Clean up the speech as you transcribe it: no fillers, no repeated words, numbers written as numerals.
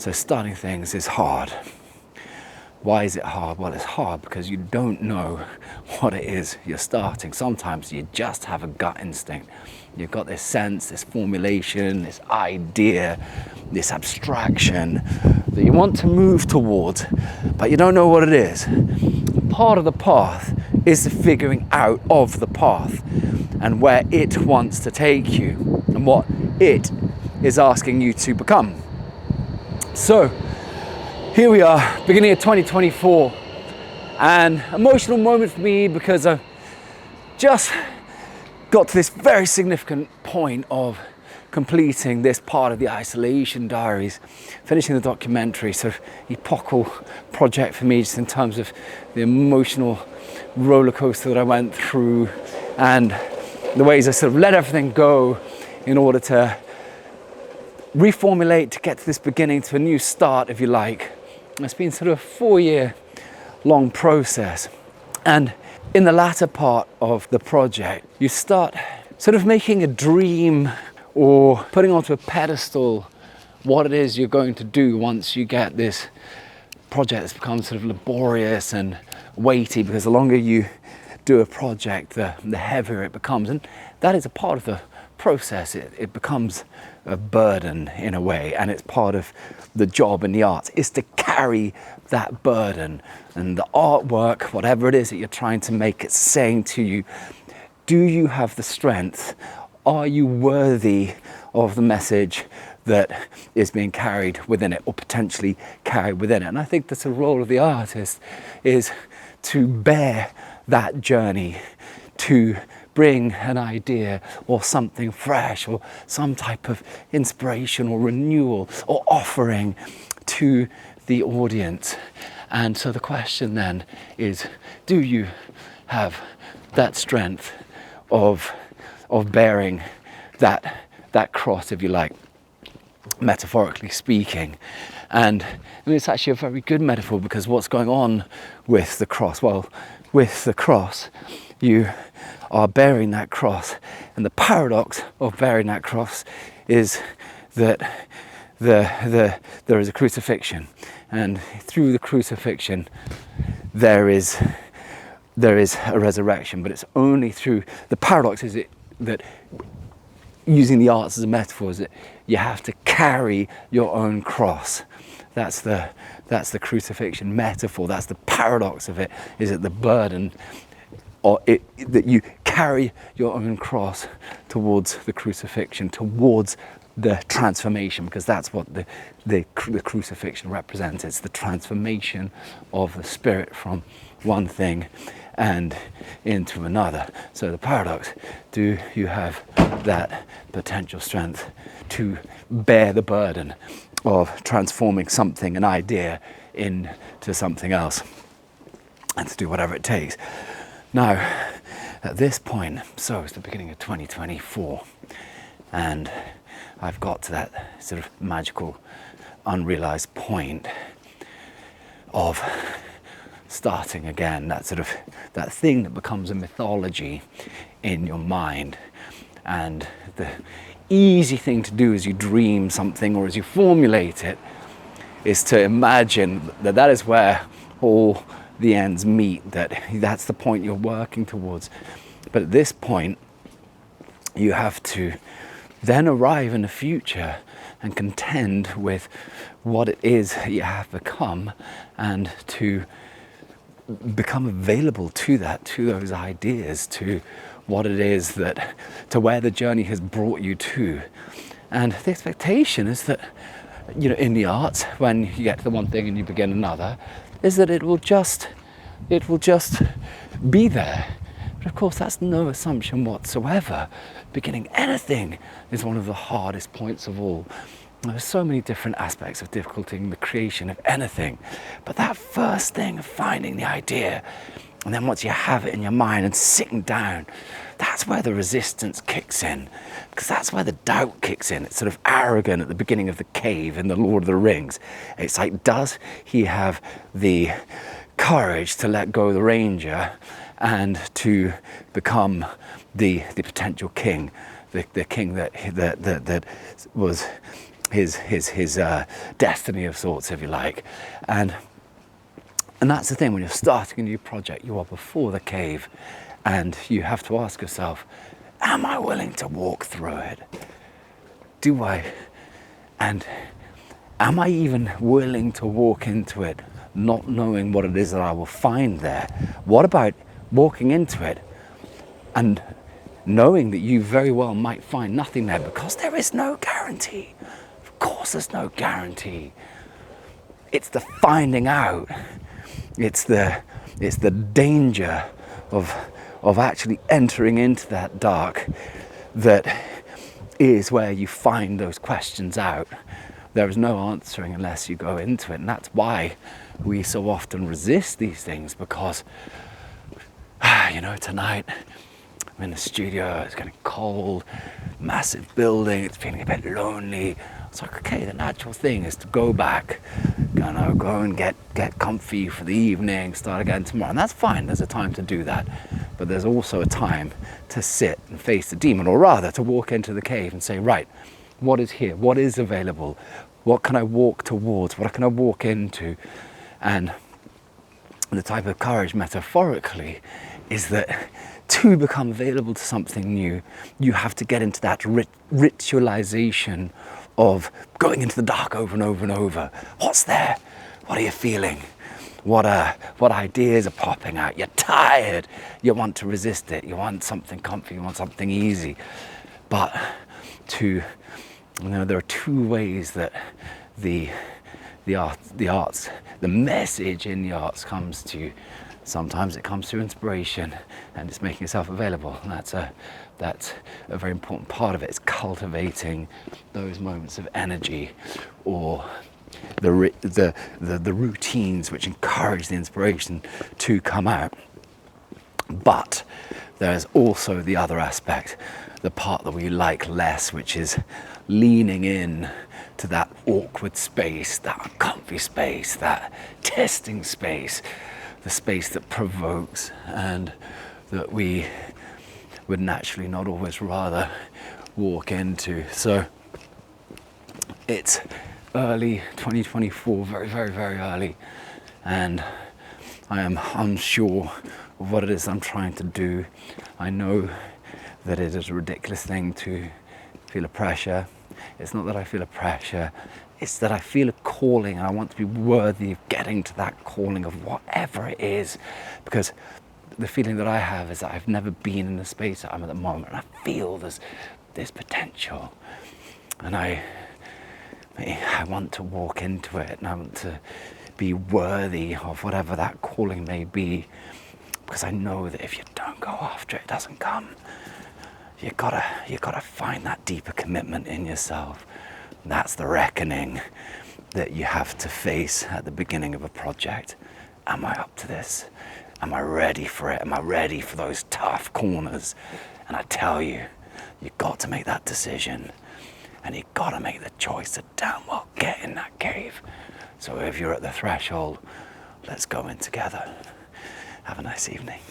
So starting things is hard. Why is it hard? Well, it's hard because you don't know what it is you're starting. Sometimes you just have a gut instinct. You've got this sense, this formulation, this idea, this abstraction that you want to move towards, but you don't know what it is. Part of the path is the figuring out of the path and where it wants to take you and what it is asking you to become. So here we are, beginning of 2024, an emotional moment for me because I've just got to this very significant point of completing this part of the isolation diaries, finishing the documentary, sort of epochal project for me just in terms of the emotional roller coaster that I went through and the ways I sort of let everything go in order to reformulate, to get to this beginning, to a new start, if you like. It's been sort of a 4-year long process. And in the latter part of the project, you start sort of making a dream or putting onto a pedestal what it is you're going to do once you get this project that's become sort of laborious and weighty, because the longer you do a project, the heavier it becomes. And that is a part of the process. It becomes a burden in a way, and it's part of the job in the arts is to carry that burden. And the artwork, whatever it is that you're trying to make, it's saying to you, do you have the strength? Are you worthy of the message that is being carried within it, or potentially carried within it? And I think that's the role of the artist, is to bear that journey, to bring an idea or something fresh or some type of inspiration or renewal or offering to the audience. And so the question then is, do you have that strength of bearing that cross, if you like, metaphorically speaking? And I mean, it's actually a very good metaphor, because what's going on with the cross? Well, with the cross, you are bearing that cross, and the paradox of bearing that cross is that there is a crucifixion, and through the crucifixion there is a resurrection. But it's only through the paradox is it that, using the arts as a metaphor, is that you have to carry your own cross. That's the crucifixion metaphor. That's the paradox of it, is that the burden, or that you carry your own cross towards the crucifixion, towards the transformation, because that's what the crucifixion represents. It's the transformation of the spirit from one thing and into another. So the paradox, do you have that potential strength to bear the burden of transforming something, an idea, into something else, and to do whatever it takes? Now, at this point, so it's the beginning of 2024, and I've got to that sort of magical, unrealized point of starting again, that thing that becomes a mythology in your mind. And the easy thing to do as you dream something or as you formulate it is to imagine that is where all the ends meet, that's the point you're working towards. But at this point, you have to then arrive in the future and contend with what it is you have become, and to become available to that, to those ideas, to what it is to where the journey has brought you to. And the expectation is that, in the arts, when you get to the one thing and you begin another, is that it will just be there. But of course, that's no assumption whatsoever. Beginning anything is one of the hardest points of all. There's so many different aspects of difficulty in the creation of anything. But that first thing of finding the idea, and then once you have it in your mind and sitting down, that's where the resistance kicks in. Because that's where the doubt kicks in. It's sort of arrogant at the beginning of the cave in the Lord of the Rings. It's like, does he have the courage to let go of the ranger and to become the potential king, the king that was his destiny of sorts, if you like. And that's the thing, when you're starting a new project, you are before the cave, and you have to ask yourself, am I willing to walk through it? Do I? And am I even willing to walk into it not knowing what it is that I will find there? What about walking into it and knowing that you very well might find nothing there, because there is no guarantee? Of course there's no guarantee. It's the finding out. It's the danger of actually entering into that dark that is where you find those questions out. There is no answering unless you go into it, and that's why we so often resist these things, because tonight I'm in the studio, it's getting cold, massive building, it's feeling a bit lonely. It's like, okay, the natural thing is to go back, go and get comfy for the evening, start again tomorrow. And that's fine, there's a time to do that. But there's also a time to sit and face the demon, or rather to walk into the cave and say, right, what is here? What is available? What can I walk towards? What can I walk into? And the type of courage, metaphorically, is that to become available to something new, you have to get into that ritualization of going into the dark over and over and over. What's there? What are you feeling? What ideas are popping out? You're tired. You want to resist it. You want something comfy. You want something easy. But there are two ways that the arts, the message in the arts comes to you. Sometimes it comes through inspiration and it's making yourself available. And that's a very important part of it. It's cultivating those moments of energy, or the routines which encourage the inspiration to come out. But there's also the other aspect, the part that we like less, which is leaning in to that awkward space, that uncomfy space, that testing space, the space that provokes and that we would naturally not always rather walk into. So it's early 2024, very, very, very early, and I am unsure of what it is I'm trying to do. I know that it is a ridiculous thing to feel a pressure. It's not that I feel a pressure, it's that I feel a calling, and I want to be worthy of getting to that calling of whatever it is, because the feeling that I have is that I've never been in the space that I'm at the moment, and I feel there's potential, and I want to walk into it, and I want to be worthy of whatever that calling may be, because I know that if you don't go after it, it doesn't come. You gotta find that deeper commitment in yourself. That's the reckoning that you have to face at the beginning of a project. Am I up to this? Am I ready for it? Am I ready for those tough corners? And I tell you, you've got to make that decision, and you've got to make the choice to damn well get in that cave. So if you're at the threshold, let's go in together. Have a nice evening.